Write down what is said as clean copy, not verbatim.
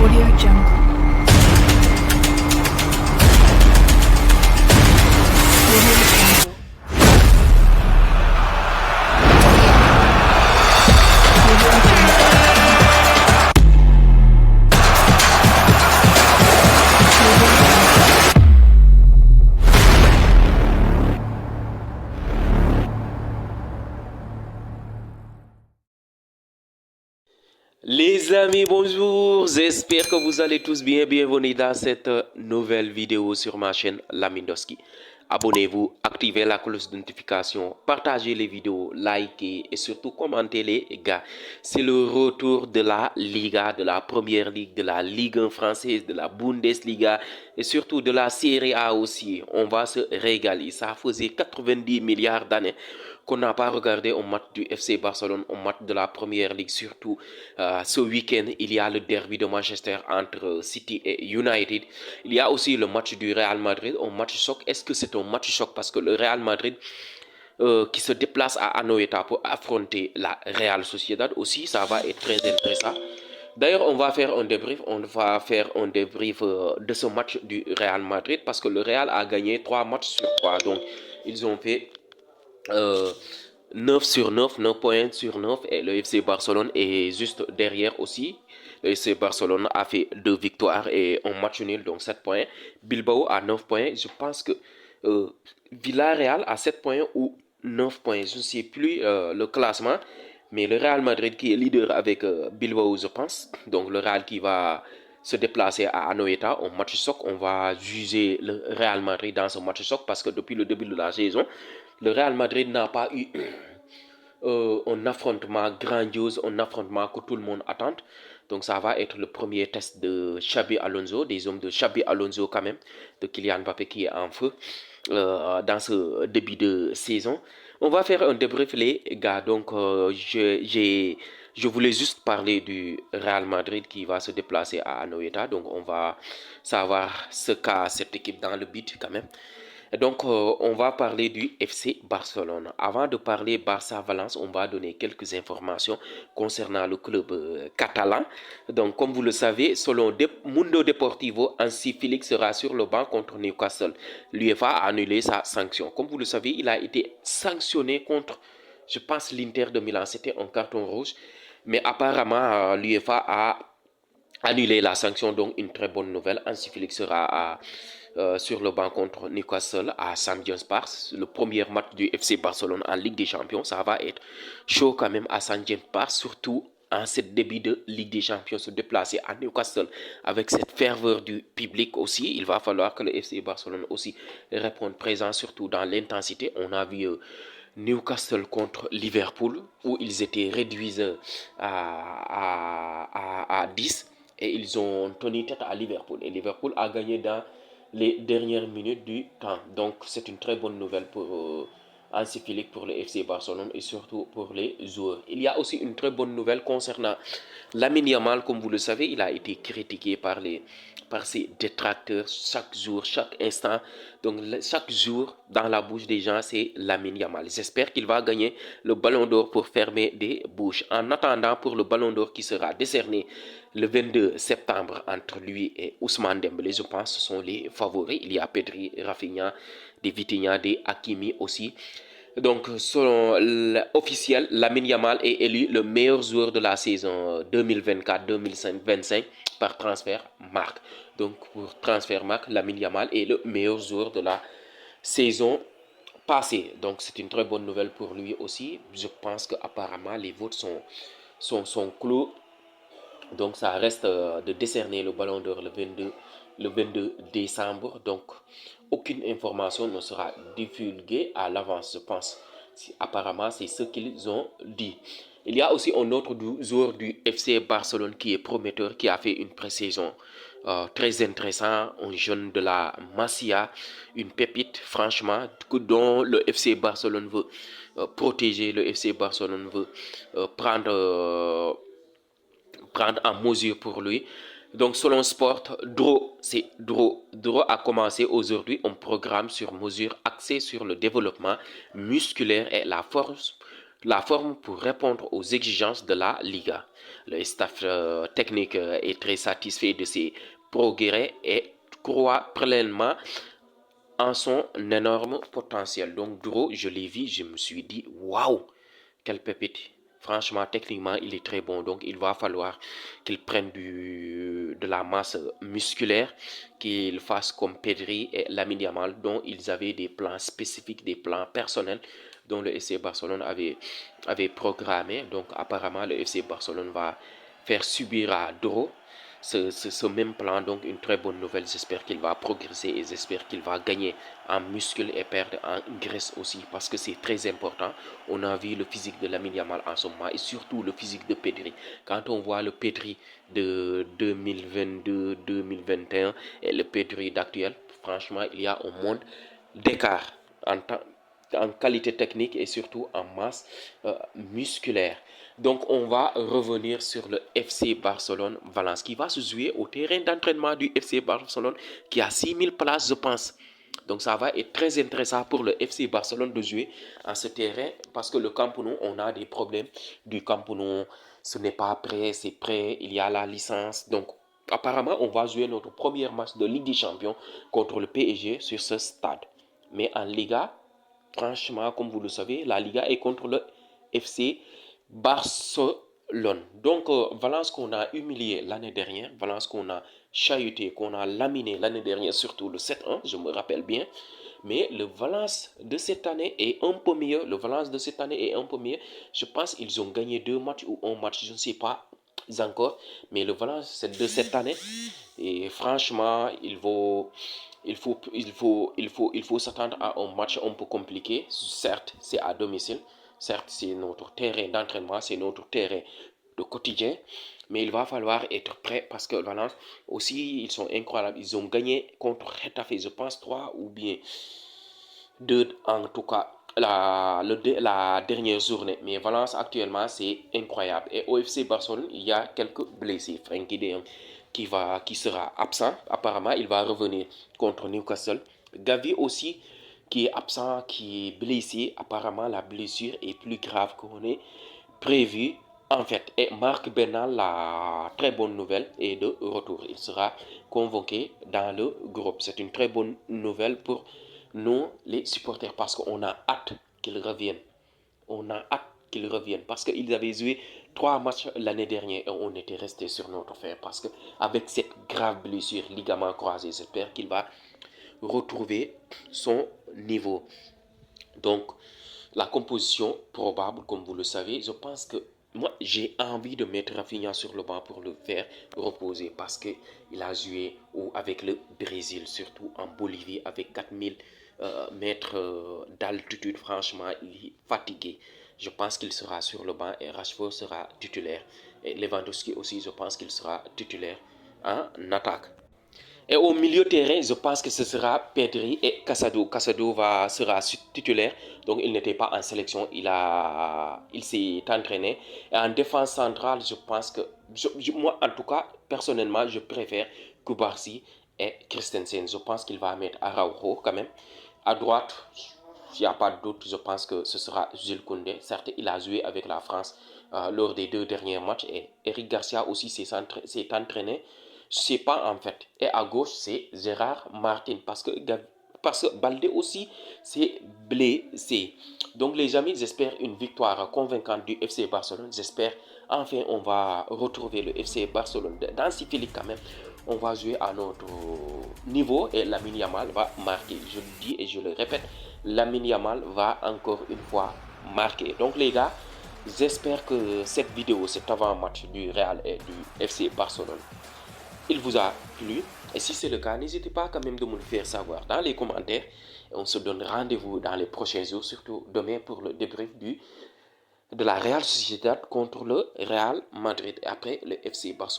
Audio Jungle. Audio Jungle. Audio Jungle. Les amis, bonjour, j'espère que vous allez tous bien. Bienvenue dans cette nouvelle vidéo sur ma chaîne Lamindoski. Abonnez-vous, activez la cloche de notification, partagez les vidéos, likez et surtout commentez les gars. C'est le retour de la Liga, de la Première Ligue, de la Ligue 1 française, de la Bundesliga et surtout de la Serie A aussi. On va se régaler. Ça faisait 90 milliards d'années qu'on n'a pas regardé un match du FC Barcelone, un match de la Première Ligue, surtout ce week-end, il y a le derby de Manchester entre City et United. Il y a aussi le match du Real Madrid, un match choc. Est-ce que c'est un match choc parce que le Real Madrid qui se déplace à Anoeta pour affronter la Real Sociedad aussi, ça va être très intéressant. D'ailleurs, on va faire un débrief, de ce match du Real Madrid parce que le Real a gagné 3 matchs sur 3. Donc, ils ont fait 9 sur 9, 9 points sur 9 et le FC Barcelone est juste derrière aussi. Le FC Barcelone a fait 2 victoires et un match nul, donc 7 points. Bilbao a 9 points. Je pense que Villarreal a 7 points ou 9 points. Je ne sais plus le classement. Mais le Real Madrid qui est leader avec Bilbao, je pense. Donc le Real qui va se déplacer à Anoeta au match choc. On va juger le Real Madrid dans ce match choc parce que depuis le début de la saison, le Real Madrid n'a pas eu un affrontement grandiose, un affrontement que tout le monde attend. Donc ça va être le premier test de Xabi Alonso, des hommes de Xabi Alonso quand même, de Kylian Mbappé qui est en feu dans ce début de saison. On va faire un débrief les gars. Donc je voulais juste parler du Real Madrid qui va se déplacer à Anoeta. Donc on va savoir ce qu'a cette équipe dans le but quand même. Donc, on va parler du FC Barcelone. Avant de parler Barça-Valence, on va donner quelques informations concernant le club catalan. Donc, comme vous le savez, selon Mundo Deportivo, Hansi Flick sera sur le banc contre Newcastle. L'UEFA a annulé sa sanction. Comme vous le savez, il a été sanctionné contre, je pense, l'Inter de Milan. C'était un carton rouge. Mais apparemment, l'UEFA a annulé la sanction, donc une très bonne nouvelle. Hansi Flick sera sur le banc contre Newcastle à St. James Park. Le premier match du FC Barcelone en Ligue des Champions. Ça va être chaud quand même à St. James Park, surtout en ce début de Ligue des Champions, se déplacer à Newcastle avec cette ferveur du public aussi. Il va falloir que le FC Barcelone aussi réponde présent, surtout dans l'intensité. On a vu Newcastle contre Liverpool où ils étaient réduits à 10 et ils ont tenu tête à Liverpool. Et Liverpool a gagné dans les dernières minutes du temps. Donc c'est une très bonne nouvelle pour Hansi Flick, pour le FC Barcelone et surtout pour les joueurs. Il y a aussi une très bonne nouvelle concernant Lamine Yamal. Comme vous le savez, il a été critiqué par ses détracteurs chaque jour, chaque instant. Donc chaque jour dans la bouche des gens, c'est Lamine Yamal. J'espère qu'il va gagner le ballon d'or pour fermer des bouches. En attendant, pour le ballon d'or qui sera décerné le 22 septembre entre lui et Ousmane Dembélé, je pense que ce sont les favoris. Il y a Pedri, Rafinha, des Vitinha, des Hakimi aussi. Donc, selon l'officiel, Lamine Yamal est élu le meilleur joueur de la saison 2024-2025 par Transfermarkt. Donc, pour Transfermarkt, Lamine Yamal est le meilleur joueur de la saison passée. Donc, c'est une très bonne nouvelle pour lui aussi. Je pense qu'apparemment, les votes sont clos. Donc, ça reste de décerner le ballon d'or le 22 décembre. Donc, aucune information ne sera divulguée à l'avance, je pense. Apparemment, c'est ce qu'ils ont dit. Il y a aussi un autre joueur du FC Barcelone qui est prometteur, qui a fait une pré-saison très intéressante, un jeune de la Masia, une pépite, franchement, dont le FC Barcelone veut protéger, le FC Barcelone veut prendre en mesure pour lui. Donc, selon Sport, Dro a commencé aujourd'hui un programme sur mesure axé sur le développement musculaire et la force la forme pour répondre aux exigences de la Liga. Le staff technique est très satisfait de ses progrès et croit pleinement en son énorme potentiel. Donc, Duro, je l'ai vu, je me suis dit, waouh, quelle pépite. Franchement, techniquement, il est très bon. Donc, il va falloir qu'il prenne de la masse musculaire, qu'il fasse comme Pedri et Lamine Yamal, dont ils avaient des plans spécifiques, des plans personnels, dont le FC Barcelone avait programmé. Donc, apparemment, le FC Barcelone va faire subir à Duro ce même plan. Donc une très bonne nouvelle, j'espère qu'il va progresser et j'espère qu'il va gagner en muscle et perdre en graisse aussi, parce que c'est très important. On a vu le physique de Lamine Yamal en ce moment et surtout le physique de Pedri. Quand on voit le Pedri de 2022-2021 et le Pedri d'actuel, franchement il y a un monde d'écart en qualité technique et surtout en masse musculaire. Donc, on va revenir sur le FC Barcelone Valence qui va se jouer au terrain d'entraînement du FC Barcelone qui a 6000 places, je pense. Donc, ça va être très intéressant pour le FC Barcelone de jouer en ce terrain parce que le Camp Nou, on a des problèmes du Camp Nou. Ce n'est pas prêt, c'est prêt, il y a la licence. Donc, apparemment, on va jouer notre premier match de Ligue des Champions contre le PSG sur ce stade. Mais en Liga, franchement, comme vous le savez, la Liga est contre le FC Barcelone. Donc, Valence qu'on a humilié l'année dernière, Valence qu'on a chahuté, qu'on a laminé l'année dernière, surtout le 7-1, je me rappelle bien. Mais le Valence de cette année est un peu mieux. Le Valence de cette année est un peu mieux. Je pense qu'ils ont gagné 2 matchs ou un match, je ne sais pas encore. Mais le Valence de cette année, et franchement, il faut s'attendre à un match un peu compliqué. Certes, c'est à domicile. Certes, c'est notre terrain d'entraînement, c'est notre terrain de quotidien. Mais il va falloir être prêt parce que Valence aussi, ils sont incroyables. Ils ont gagné contre Retafe, je pense, 3 ou bien 2 en tout cas. La dernière journée. Mais Valence actuellement, c'est incroyable. Et au FC Barcelone, il y a quelques blessés. Frenkie de Jong qui sera absent. Apparemment, il va revenir contre Newcastle. Gavi aussi, qui est absent, qui est blessé. Apparemment, la blessure est plus grave qu'on est prévu. En fait, et Marc Bernal, la très bonne nouvelle, est de retour. Il sera convoqué dans le groupe. C'est une très bonne nouvelle pour nous, les supporters, parce qu'on a hâte qu'il revienne. On a hâte qu'il revienne parce qu'ils avaient joué 3 matchs l'année dernière et on était resté sur notre fin parce qu'avec cette grave blessure, ligament croisé, j'espère qu'il va retrouver son niveau. Donc, la composition probable, comme vous le savez, je pense que moi, j'ai envie de mettre Rafinha sur le banc pour le faire reposer parce qu'il a joué avec le Brésil, surtout en Bolivie, avec 4000 mètres d'altitude. Franchement, il est fatigué. Je pense qu'il sera sur le banc et Rashford sera titulaire. Et Lewandowski aussi, je pense qu'il sera titulaire en attaque. Et au milieu terrain, je pense que ce sera Pedri et Casado. Casado sera titulaire, donc il n'était pas en sélection, il s'est entraîné. Et en défense centrale, je pense que, moi en tout cas, personnellement, je préfère Kubarsi et Christensen. Je pense qu'il va mettre Araujo quand même. À droite, il n'y a pas de doute, je pense que ce sera Jules Koundé. Certes, il a joué avec la France lors des 2 derniers matchs et Eric Garcia aussi s'est entraîné. Je sais pas en fait. Et à gauche, c'est Gérard Martin parce que Baldé aussi s'est blessé. Donc les amis, j'espère une victoire convaincante du FC Barcelone. J'espère enfin on va retrouver le FC Barcelone dans Philippe quand même. On va jouer à notre niveau et Lamine Yamal va marquer. Je le dis et je le répète, Lamine Yamal va encore une fois marquer. Donc les gars, j'espère que cette vidéo, cet avant-match du Real et du FC Barcelone, il vous a plu. Et si c'est le cas, n'hésitez pas quand même de me le faire savoir dans les commentaires. Et on se donne rendez-vous dans les prochains jours, surtout demain pour le débrief de la Real Sociedad contre le Real Madrid et après le FC Barcelone.